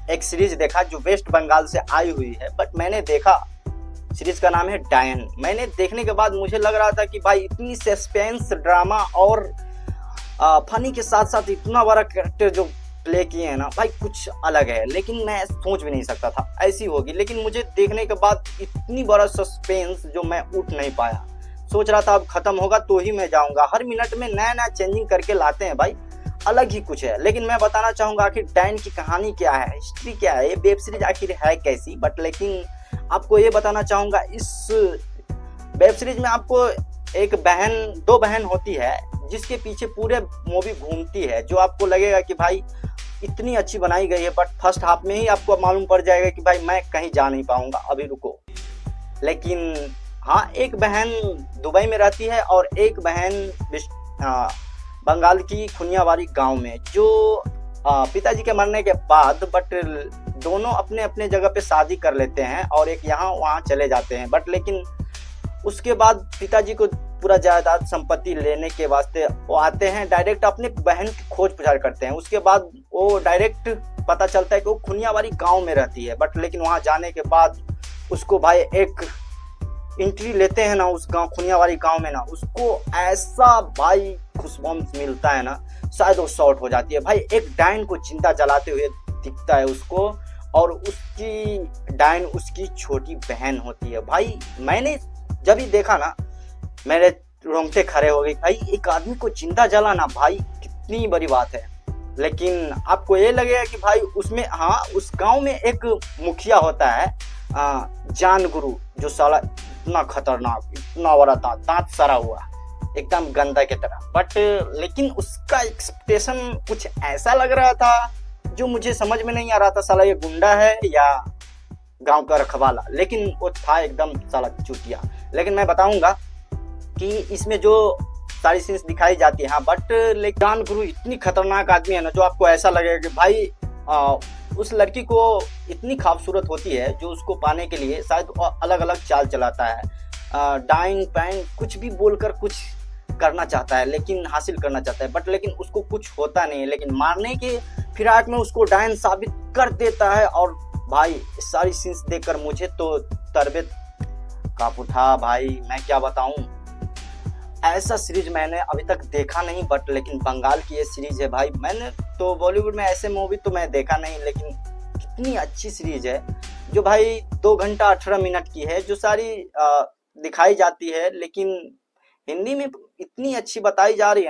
एक सीरीज देखा जो वेस्ट बंगाल से आई हुई है, बट मैंने देखा सीरीज का नाम है डायन। मैंने देखने के बाद मुझे लग रहा था कि भाई इतनी सस्पेंस ड्रामा और फनी के साथ साथ इतना बड़ा कैरेक्टर जो प्ले किए हैं ना भाई, कुछ अलग है। लेकिन मैं सोच भी नहीं सकता था ऐसी होगी, लेकिन मुझे देखने के बाद इतनी बड़ा सस्पेंस जो मैं उठ नहीं पाया। सोच रहा था अब खत्म होगा तो ही मैं जाऊंगा। हर मिनट में नया नया चेंजिंग करके लाते हैं भाई, अलग ही कुछ है। लेकिन मैं बताना चाहूंगा आखिर डायन की कहानी क्या है, हिस्ट्री क्या है, ये वेब सीरीज आखिर है कैसी। बट लेकिन आपको ये बताना चाहूंगा, इस वेब सीरीज में आपको एक बहन, दो बहन होती है जिसके पीछे पूरे मूवी घूमती है, जो आपको लगेगा कि भाई इतनी अच्छी बनाई गई है। बट फर्स्ट हाफ में ही आपको मालूम पड़ जाएगा कि भाई मैं कहीं जा नहीं पाऊंगा, अभी रुको। लेकिन हाँ, एक बहन दुबई में रहती है और एक बहन बंगाल की खुनियावारी गांव में, जो पिताजी के मरने के बाद बट दोनों अपने अपने जगह पे शादी कर लेते हैं और एक यहाँ वहाँ चले जाते हैं। बट लेकिन उसके बाद पिताजी को पूरा जायदाद संपत्ति लेने के वास्ते वो आते हैं, डायरेक्ट अपने बहन की खोज पुछार करते हैं। उसके बाद वो डायरेक्ट पता चलता है कि वो खुनियावारी गांव में रहती है। बट लेकिन वहाँ जाने के बाद उसको भाई एक एंट्री लेते हैं ना उस गांव, खुनियावारी गांव में ना, उसको ऐसा भाई खुशबम्स मिलता है ना, शायद वो शॉर्ट हो जाती है भाई। एक डायन को चिंता जलाते हुए दिखता है उसको, और उसकी डायन उसकी छोटी बहन होती है। भाई मैंने जब ही देखा ना, मेरे रोंगटे खड़े हो गए भाई। एक आदमी को जिंदा जलाना भाई कितनी बड़ी बात है। लेकिन आपको ये लगेगा कि भाई उसमें, हाँ, उस गांव में एक मुखिया होता है जान गुरु, जो साला इतना खतरनाक, इतना बड़ा दांत सड़ा हुआ, एकदम गंदा की तरह। बट लेकिन उसका एक्सपेक्टेशन कुछ ऐसा लग रहा था जो मुझे समझ में नहीं आ रहा था, साला ये गुंडा है या गांव का रखवाला। लेकिन वो था एकदम साला चूतिया। लेकिन मैं बताऊंगा कि इसमें जो सारी सीन्स दिखाई जाती है, हाँ, बट लेकिन जान गुरु इतनी खतरनाक आदमी है ना, जो आपको ऐसा लगेगा कि भाई उस लड़की को इतनी खूबसूरत होती है जो उसको पाने के लिए शायद अलग अलग चाल चलाता है, डाइन पैन कुछ भी बोलकर कुछ करना चाहता है, लेकिन हासिल करना चाहता है। बट लेकिन उसको कुछ होता नहीं है, लेकिन मारने के फिराक में उसको डाइन साबित कर देता है। और भाई सारी सीन्स देखकर मुझे तो तरबेत कांप उठा भाई, मैं क्या बताऊं। ऐसा सीरीज मैंने अभी तक देखा नहीं। बट लेकिन बंगाल की ये सीरीज है भाई, मैंने तो बॉलीवुड में ऐसे मूवी तो मैं देखा नहीं, लेकिन कितनी अच्छी सीरीज है जो भाई 2 घंटा 18 मिनट की है, जो सारी दिखाई जाती है, लेकिन हिंदी में इतनी अच्छी बताई जा रही है।